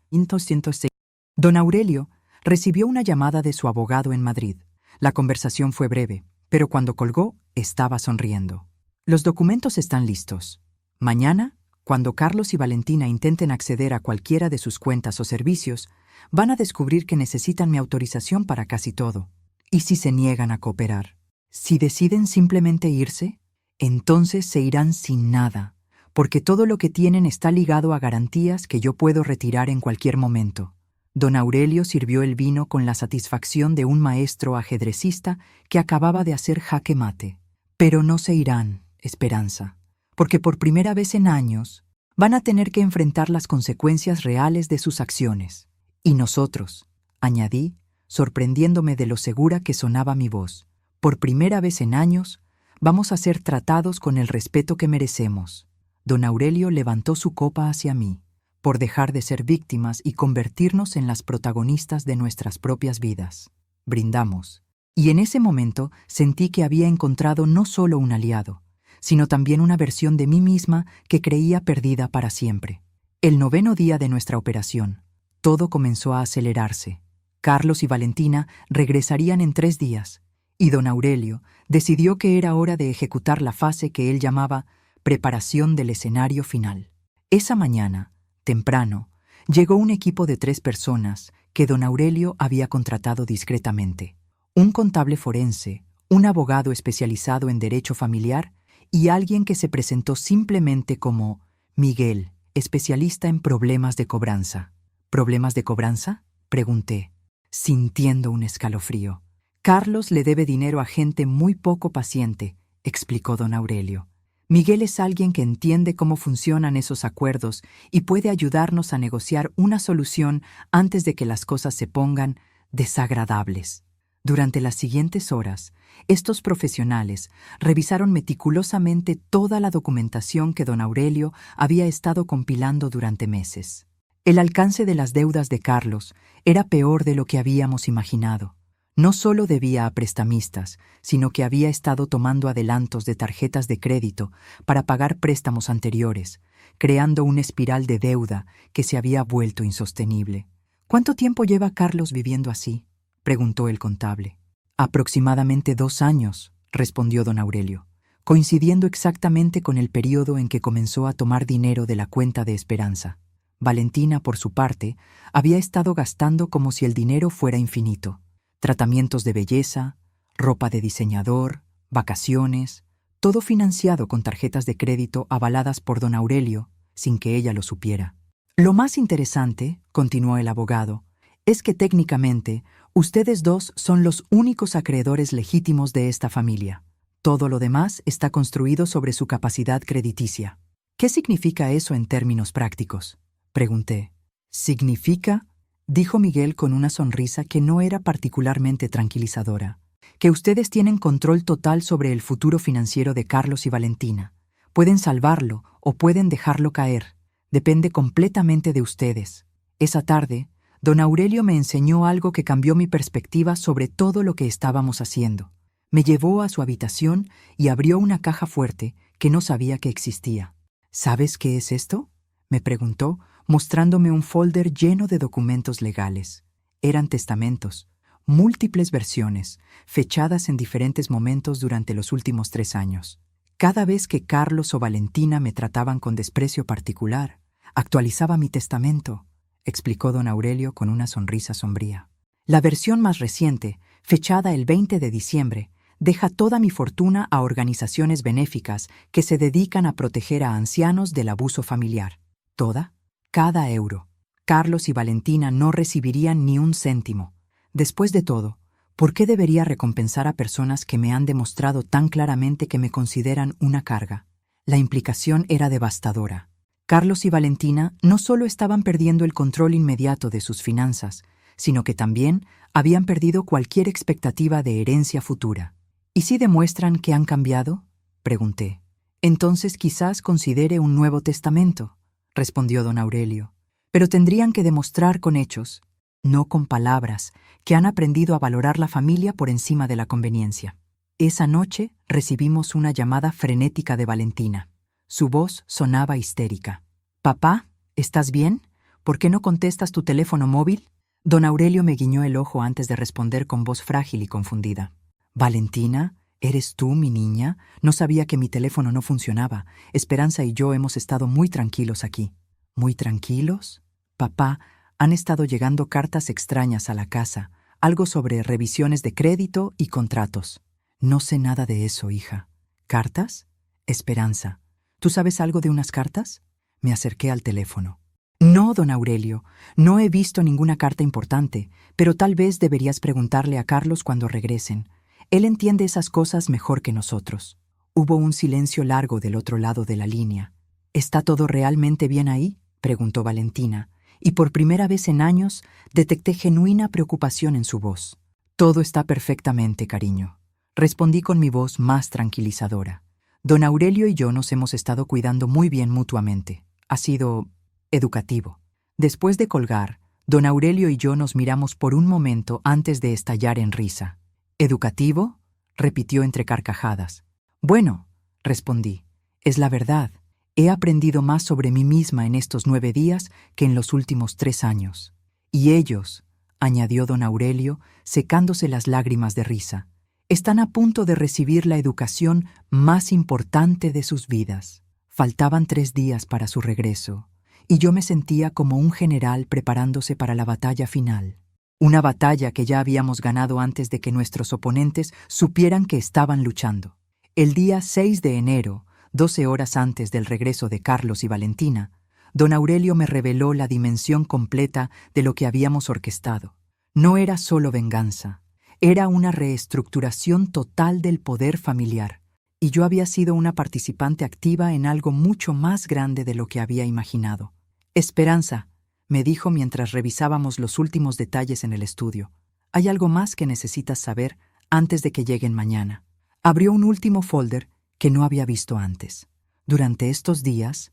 don Aurelio recibió una llamada de su abogado en Madrid. La conversación fue breve, pero cuando colgó, estaba sonriendo. Los documentos están listos. Mañana, cuando Carlos y Valentina intenten acceder a cualquiera de sus cuentas o servicios, van a descubrir que necesitan mi autorización para casi todo. ¿Y si se niegan a cooperar? Si deciden simplemente irse, entonces se irán sin nada, porque todo lo que tienen está ligado a garantías que yo puedo retirar en cualquier momento. Don Aurelio sirvió el vino con la satisfacción de un maestro ajedrecista que acababa de hacer jaque mate. Pero no se irán, Esperanza, porque por primera vez en años van a tener que enfrentar las consecuencias reales de sus acciones. Y nosotros, añadí, sorprendiéndome de lo segura que sonaba mi voz, por primera vez en años, vamos a ser tratados con el respeto que merecemos. Don Aurelio levantó su copa hacia mí, por dejar de ser víctimas y convertirnos en las protagonistas de nuestras propias vidas. Brindamos. Y en ese momento sentí que había encontrado no solo un aliado, sino también una versión de mí misma que creía perdida para siempre. El 9º día de nuestra operación, todo comenzó a acelerarse. Carlos y Valentina regresarían en 3 días, y don Aurelio decidió que era hora de ejecutar la fase que él llamaba preparación del escenario final. Esa mañana, temprano, llegó un equipo de 3 personas que don Aurelio había contratado discretamente. Un contable forense, un abogado especializado en derecho familiar y alguien que se presentó simplemente como Miguel, especialista en problemas de cobranza. ¿Problemas de cobranza?, pregunté, sintiendo un escalofrío. Carlos le debe dinero a gente muy poco paciente, explicó don Aurelio. Miguel es alguien que entiende cómo funcionan esos acuerdos y puede ayudarnos a negociar una solución antes de que las cosas se pongan desagradables. Durante las siguientes horas, estos profesionales revisaron meticulosamente toda la documentación que don Aurelio había estado compilando durante meses. El alcance de las deudas de Carlos era peor de lo que habíamos imaginado. No solo debía a prestamistas, sino que había estado tomando adelantos de tarjetas de crédito para pagar préstamos anteriores, creando una espiral de deuda que se había vuelto insostenible. ¿Cuánto tiempo lleva Carlos viviendo así?, preguntó el contable. Aproximadamente 2 años, respondió don Aurelio, coincidiendo exactamente con el período en que comenzó a tomar dinero de la cuenta de Esperanza. Valentina, por su parte, había estado gastando como si el dinero fuera infinito. Tratamientos de belleza, ropa de diseñador, vacaciones, todo financiado con tarjetas de crédito avaladas por don Aurelio, sin que ella lo supiera. Lo más interesante, continuó el abogado, es que técnicamente ustedes dos son los únicos acreedores legítimos de esta familia. Todo lo demás está construido sobre su capacidad crediticia. ¿Qué significa eso en términos prácticos?, pregunté. ¿Significa?, dijo Miguel con una sonrisa que no era particularmente tranquilizadora, que ustedes tienen control total sobre el futuro financiero de Carlos y Valentina. Pueden salvarlo o pueden dejarlo caer. Depende completamente de ustedes. Esa tarde, don Aurelio me enseñó algo que cambió mi perspectiva sobre todo lo que estábamos haciendo. Me llevó a su habitación y abrió una caja fuerte que no sabía que existía. ¿Sabes qué es esto?, me preguntó, mostrándome un folder lleno de documentos legales. Eran testamentos, múltiples versiones, fechadas en diferentes momentos durante los últimos 3 años. Cada vez que Carlos o Valentina me trataban con desprecio particular, actualizaba mi testamento, explicó don Aurelio con una sonrisa sombría. La versión más reciente, fechada el 20 de diciembre, deja toda mi fortuna a organizaciones benéficas que se dedican a proteger a ancianos del abuso familiar. ¿Toda? Cada euro. Carlos y Valentina no recibirían ni un céntimo. Después de todo, ¿por qué debería recompensar a personas que me han demostrado tan claramente que me consideran una carga? La implicación era devastadora. Carlos y Valentina no solo estaban perdiendo el control inmediato de sus finanzas, sino que también habían perdido cualquier expectativa de herencia futura. ¿Y si demuestran que han cambiado?, pregunté. Entonces quizás considere un nuevo testamento, respondió don Aurelio. Pero tendrían que demostrar con hechos, no con palabras, que han aprendido a valorar la familia por encima de la conveniencia. Esa noche recibimos una llamada frenética de Valentina. Su voz sonaba histérica. «Papá, ¿estás bien? ¿Por qué no contestas tu teléfono móvil?». Don Aurelio me guiñó el ojo antes de responder con voz frágil y confundida. «Valentina, ¿eres tú, mi niña? No sabía que mi teléfono no funcionaba. Esperanza y yo hemos estado muy tranquilos aquí». ¿Muy tranquilos? Papá, han estado llegando cartas extrañas a la casa, algo sobre revisiones de crédito y contratos. No sé nada de eso, hija. ¿Cartas? Esperanza, ¿tú sabes algo de unas cartas? Me acerqué al teléfono. No, don Aurelio, no he visto ninguna carta importante, pero tal vez deberías preguntarle a Carlos cuando regresen. Él entiende esas cosas mejor que nosotros. Hubo un silencio largo del otro lado de la línea. ¿Está todo realmente bien ahí?, preguntó Valentina, y por primera vez en años detecté genuina preocupación en su voz. Todo está perfectamente, cariño, respondí con mi voz más tranquilizadora. Don Aurelio y yo nos hemos estado cuidando muy bien mutuamente. Ha sido educativo. Después de colgar, don Aurelio y yo nos miramos por un momento antes de estallar en risa. ¿Educativo?, repitió entre carcajadas. Bueno, respondí, es la verdad. He aprendido más sobre mí misma en estos 9 días que en los últimos 3 años. Y ellos, añadió don Aurelio, secándose las lágrimas de risa, están a punto de recibir la educación más importante de sus vidas. Faltaban 3 días para su regreso, y yo me sentía como un general preparándose para la batalla final. Una batalla que ya habíamos ganado antes de que nuestros oponentes supieran que estaban luchando. El día 6 de enero, 12 horas antes del regreso de Carlos y Valentina, don Aurelio me reveló la dimensión completa de lo que habíamos orquestado. No era solo venganza, era una reestructuración total del poder familiar. y yo había sido una participante activa en algo mucho más grande de lo que había imaginado. Esperanza, me dijo mientras revisábamos los últimos detalles en el estudio. Hay algo más que necesitas saber antes de que lleguen mañana. Abrió un último folder que no había visto antes. Durante estos días,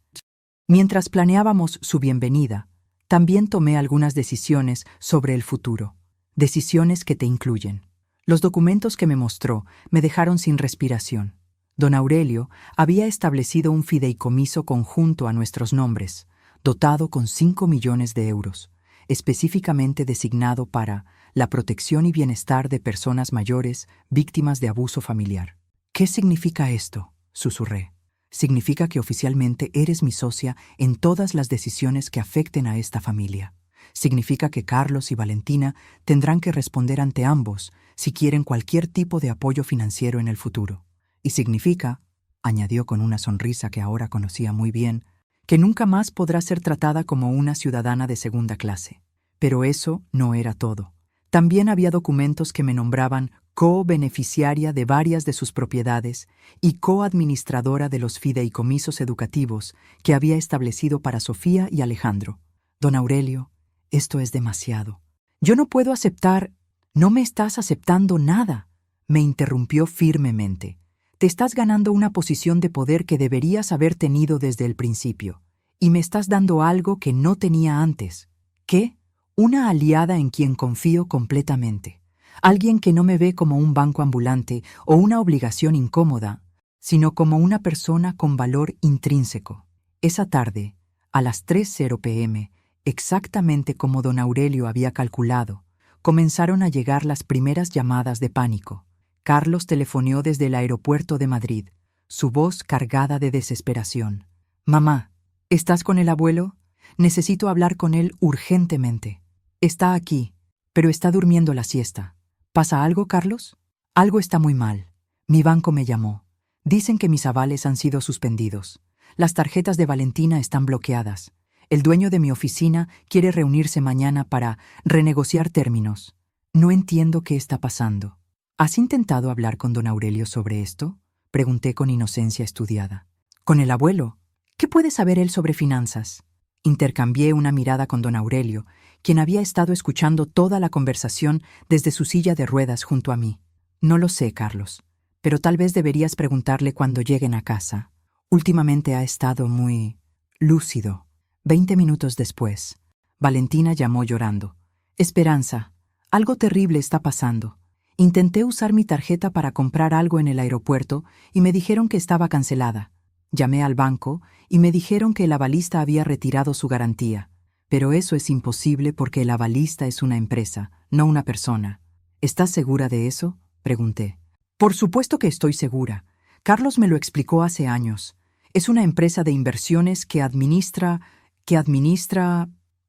mientras planeábamos su bienvenida, también tomé algunas decisiones sobre el futuro. Decisiones que te incluyen. Los documentos que me mostró me dejaron sin respiración. Don Aurelio había establecido un fideicomiso conjunto a nuestros nombres, dotado con 5 millones de euros, específicamente designado para la protección y bienestar de personas mayores víctimas de abuso familiar. ¿Qué significa esto?, susurré. Significa que oficialmente eres mi socia en todas las decisiones que afecten a esta familia. Significa que Carlos y Valentina tendrán que responder ante ambos si quieren cualquier tipo de apoyo financiero en el futuro. Y significa, añadió con una sonrisa que ahora conocía muy bien, que nunca más podrá ser tratada como una ciudadana de segunda clase. Pero eso no era todo. También había documentos que me nombraban co-beneficiaria de varias de sus propiedades y co-administradora de los fideicomisos educativos que había establecido para Sofía y Alejandro. Don Aurelio, esto es demasiado. Yo no puedo aceptar. No me estás aceptando nada, me interrumpió firmemente. Te estás ganando una posición de poder que deberías haber tenido desde el principio, y me estás dando algo que no tenía antes. ¿Qué? Una aliada en quien confío completamente. Alguien que no me ve como un banco ambulante o una obligación incómoda, sino como una persona con valor intrínseco. Esa tarde, a las 3:00 p.m., exactamente como don Aurelio había calculado, comenzaron a llegar las primeras llamadas de pánico. Carlos telefoneó desde el aeropuerto de Madrid, su voz cargada de desesperación. «Mamá, ¿estás con el abuelo? Necesito hablar con él urgentemente. Está aquí, pero está durmiendo la siesta. ¿Pasa algo, Carlos? Algo está muy mal. Mi banco me llamó. Dicen que mis avales han sido suspendidos. Las tarjetas de Valentina están bloqueadas. El dueño de mi oficina quiere reunirse mañana para renegociar términos. No entiendo qué está pasando». ¿Has intentado hablar con don Aurelio sobre esto?, pregunté con inocencia estudiada. ¿Con el abuelo? ¿Qué puede saber él sobre finanzas? Intercambié una mirada con don Aurelio, quien había estado escuchando toda la conversación desde su silla de ruedas junto a mí. No lo sé, Carlos, pero tal vez deberías preguntarle cuando lleguen a casa. Últimamente ha estado muy lúcido. 20 minutos después, Valentina llamó llorando. Esperanza, algo terrible está pasando. Intenté usar mi tarjeta para comprar algo en el aeropuerto y me dijeron que estaba cancelada. Llamé al banco y me dijeron que el avalista había retirado su garantía. Pero eso es imposible porque el avalista es una empresa, no una persona. ¿Estás segura de eso?, pregunté. Por supuesto que estoy segura. Carlos me lo explicó hace años. Es una empresa de inversiones que administra...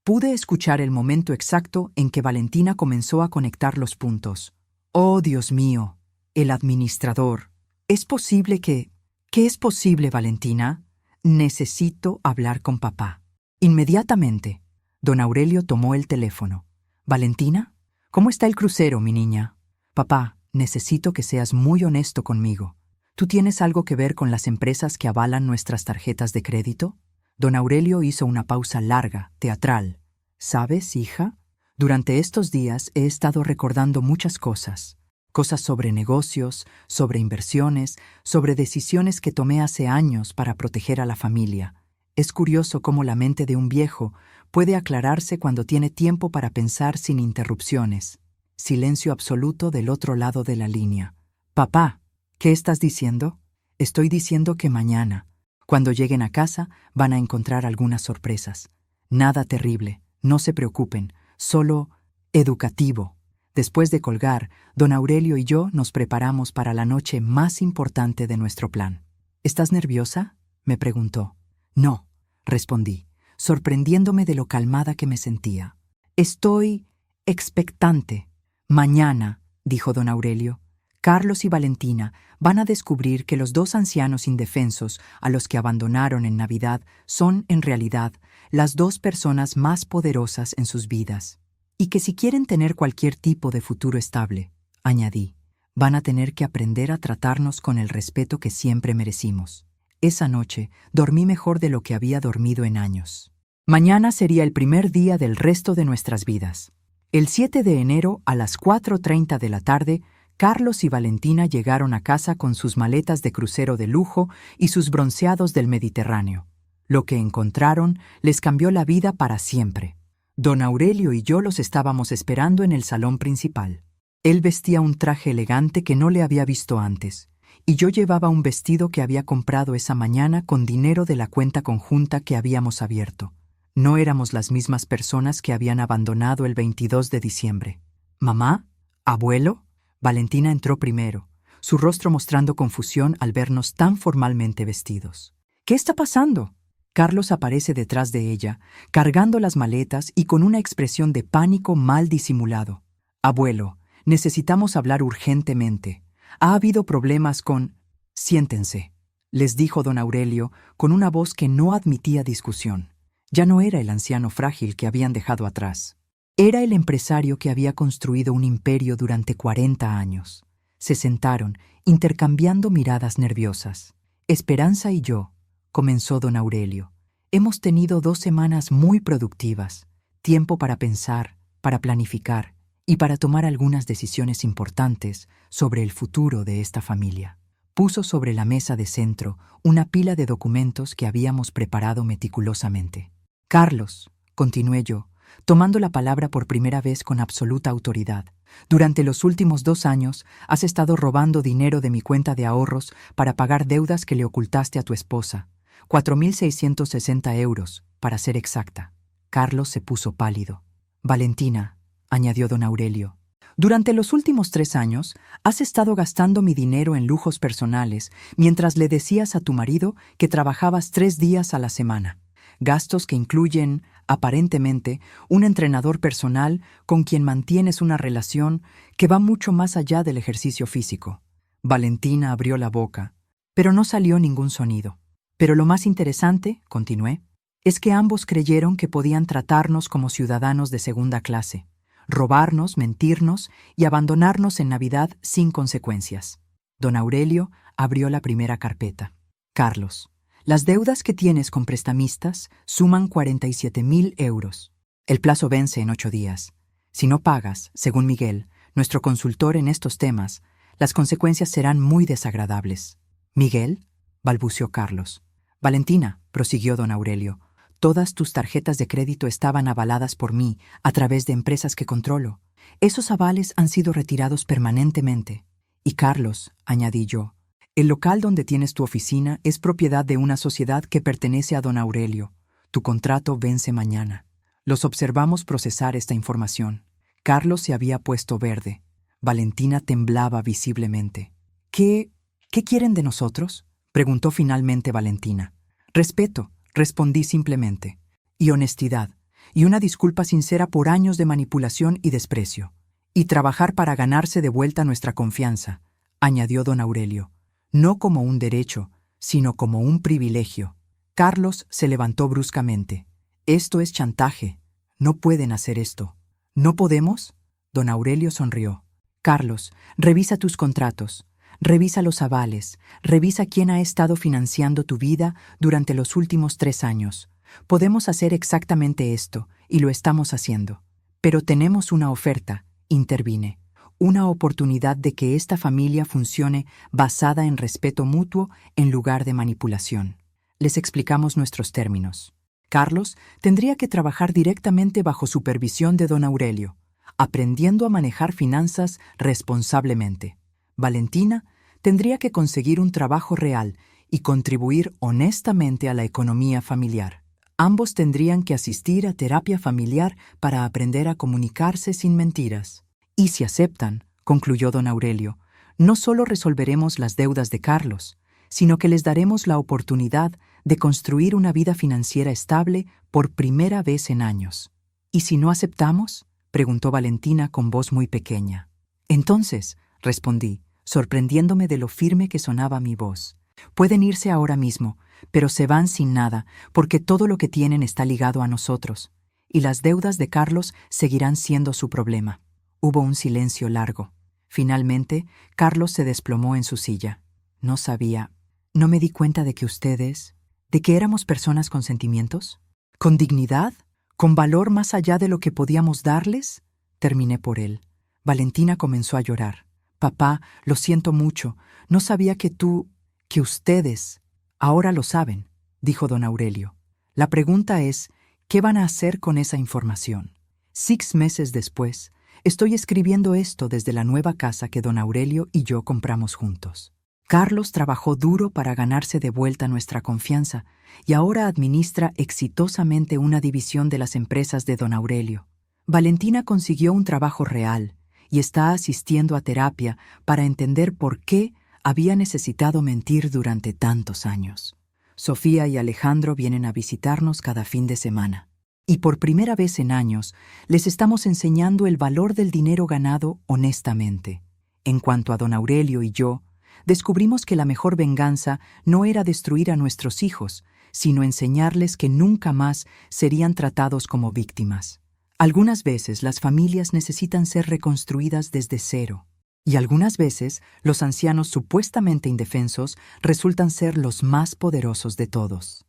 Pude escuchar el momento exacto en que Valentina comenzó a conectar los puntos. Oh, Dios mío, el administrador. ¿Es posible que... ¿Qué es posible, Valentina? Necesito hablar con papá. Inmediatamente. Don Aurelio tomó el teléfono. ¿Valentina? ¿Cómo está el crucero, mi niña? Papá, necesito que seas muy honesto conmigo. ¿Tú tienes algo que ver con las empresas que avalan nuestras tarjetas de crédito? Don Aurelio hizo una pausa larga, teatral. ¿Sabes, hija? Durante estos días he estado recordando muchas cosas. Cosas sobre negocios, sobre inversiones, sobre decisiones que tomé hace años para proteger a la familia. Es curioso cómo la mente de un viejo puede aclararse cuando tiene tiempo para pensar sin interrupciones. Silencio absoluto del otro lado de la línea. Papá, ¿qué estás diciendo? Estoy diciendo que mañana, cuando lleguen a casa, van a encontrar algunas sorpresas. Nada terrible, no se preocupen, solo educativo. Después de colgar, don Aurelio y yo nos preparamos para la noche más importante de nuestro plan. ¿Estás nerviosa?, me preguntó. No, respondí, sorprendiéndome de lo calmada que me sentía. Estoy expectante. Mañana, dijo don Aurelio, Carlos y Valentina van a descubrir que los dos ancianos indefensos a los que abandonaron en Navidad son, en realidad, las dos personas más poderosas en sus vidas. Y que si quieren tener cualquier tipo de futuro estable, añadí, Van a tener que aprender a tratarnos con el respeto que siempre merecimos. Esa noche dormí mejor de lo que había dormido en años. Mañana sería el primer día del resto de nuestras vidas. El 7 de enero, a las 4:30 de la tarde, Carlos y Valentina llegaron a casa con sus maletas de crucero de lujo y sus bronceados del Mediterráneo. Lo que encontraron les cambió la vida para siempre. Don Aurelio y yo los estábamos esperando en el salón principal. Él vestía un traje elegante que no le había visto antes, y yo llevaba un vestido que había comprado esa mañana con dinero de la cuenta conjunta que habíamos abierto. No éramos las mismas personas que habían abandonado el 22 de diciembre. ¿Mamá? ¿Abuelo? Valentina entró primero, su rostro mostrando confusión al vernos tan formalmente vestidos. ¿Qué está pasando? Carlos aparece detrás de ella, cargando las maletas y con una expresión de pánico mal disimulado. Abuelo, necesitamos hablar urgentemente. Ha habido problemas con... Siéntense, les dijo don Aurelio con una voz que no admitía discusión. Ya no era el anciano frágil que habían dejado atrás. Era el empresario que había construido un imperio durante 40 años. Se sentaron, intercambiando miradas nerviosas. Esperanza y yo, comenzó don Aurelio, hemos tenido 2 semanas muy productivas, tiempo para pensar, para planificar y para tomar algunas decisiones importantes sobre el futuro de esta familia. Puso sobre la mesa de centro una pila de documentos que habíamos preparado meticulosamente. Carlos, continué yo, tomando la palabra por primera vez con absoluta autoridad, durante los últimos 2 años has estado robando dinero de mi cuenta de ahorros para pagar deudas que le ocultaste a tu esposa. 4.660 euros, para ser exacta. Carlos se puso pálido. Valentina, añadió don Aurelio, durante los últimos 3 años has estado gastando mi dinero en lujos personales mientras le decías a tu marido que trabajabas 3 días a la semana. Gastos que incluyen, aparentemente, un entrenador personal con quien mantienes una relación que va mucho más allá del ejercicio físico. Valentina abrió la boca, pero no salió ningún sonido. Pero lo más interesante, continué, es que ambos creyeron que podían tratarnos como ciudadanos de segunda clase, robarnos, mentirnos y abandonarnos en Navidad sin consecuencias. Don Aurelio abrió la primera carpeta. Carlos, las deudas que tienes con prestamistas suman 47.000 euros. El plazo vence en 8 días. Si no pagas, según Miguel, nuestro consultor en estos temas, las consecuencias serán muy desagradables. ¿Miguel?, balbuceó Carlos. Valentina, prosiguió don Aurelio, todas tus tarjetas de crédito estaban avaladas por mí a través de empresas que controlo. Esos avales han sido retirados permanentemente. Y Carlos, añadí yo, el local donde tienes tu oficina es propiedad de una sociedad que pertenece a don Aurelio. Tu contrato vence mañana. Los observamos procesar esta información. Carlos se había puesto verde. Valentina temblaba visiblemente. ¿Qué quieren de nosotros?, preguntó finalmente Valentina. Respeto, respondí simplemente. Y honestidad, y una disculpa sincera por años de manipulación y desprecio. Y trabajar para ganarse de vuelta nuestra confianza, añadió don Aurelio. No como un derecho, sino como un privilegio. Carlos se levantó bruscamente. Esto es chantaje. No pueden hacer esto. ¿No podemos? Don Aurelio sonrió. Carlos, revisa tus contratos. Revisa los avales, revisa quién ha estado financiando tu vida durante los últimos 3 años. Podemos hacer exactamente esto, y lo estamos haciendo. Pero tenemos una oferta, intervine, una oportunidad de que esta familia funcione basada en respeto mutuo en lugar de manipulación. Les explicamos nuestros términos. Carlos tendría que trabajar directamente bajo supervisión de don Aurelio, aprendiendo a manejar finanzas responsablemente. Valentina tendría que conseguir un trabajo real y contribuir honestamente a la economía familiar. Ambos tendrían que asistir a terapia familiar para aprender a comunicarse sin mentiras. Y si aceptan, concluyó don Aurelio, no solo resolveremos las deudas de Carlos, sino que les daremos la oportunidad de construir una vida financiera estable por primera vez en años. ¿Y si no aceptamos?, preguntó Valentina con voz muy pequeña. Entonces, respondí, sorprendiéndome de lo firme que sonaba mi voz. Pueden irse ahora mismo, pero se van sin nada, porque todo lo que tienen está ligado a nosotros, y las deudas de Carlos seguirán siendo su problema. Hubo un silencio largo. Finalmente, Carlos se desplomó en su silla. No sabía. ¿No me di cuenta de que ustedes, de que éramos personas con sentimientos? ¿Con dignidad? ¿Con valor más allá de lo que podíamos darles? Terminé por él. Valentina comenzó a llorar. Papá, lo siento mucho. No sabía que ustedes, ahora lo saben, dijo don Aurelio. La pregunta es, ¿qué van a hacer con esa información? 6 meses después, estoy escribiendo esto desde la nueva casa que don Aurelio y yo compramos juntos. Carlos trabajó duro para ganarse de vuelta nuestra confianza y ahora administra exitosamente una división de las empresas de don Aurelio. Valentina consiguió un trabajo real y está asistiendo a terapia para entender por qué había necesitado mentir durante tantos años. Sofía y Alejandro vienen a visitarnos cada fin de semana. Y por primera vez en años, les estamos enseñando el valor del dinero ganado honestamente. En cuanto a don Aurelio y yo, descubrimos que la mejor venganza no era destruir a nuestros hijos, sino enseñarles que nunca más serían tratados como víctimas. Algunas veces las familias necesitan ser reconstruidas desde cero, y algunas veces los ancianos supuestamente indefensos resultan ser los más poderosos de todos.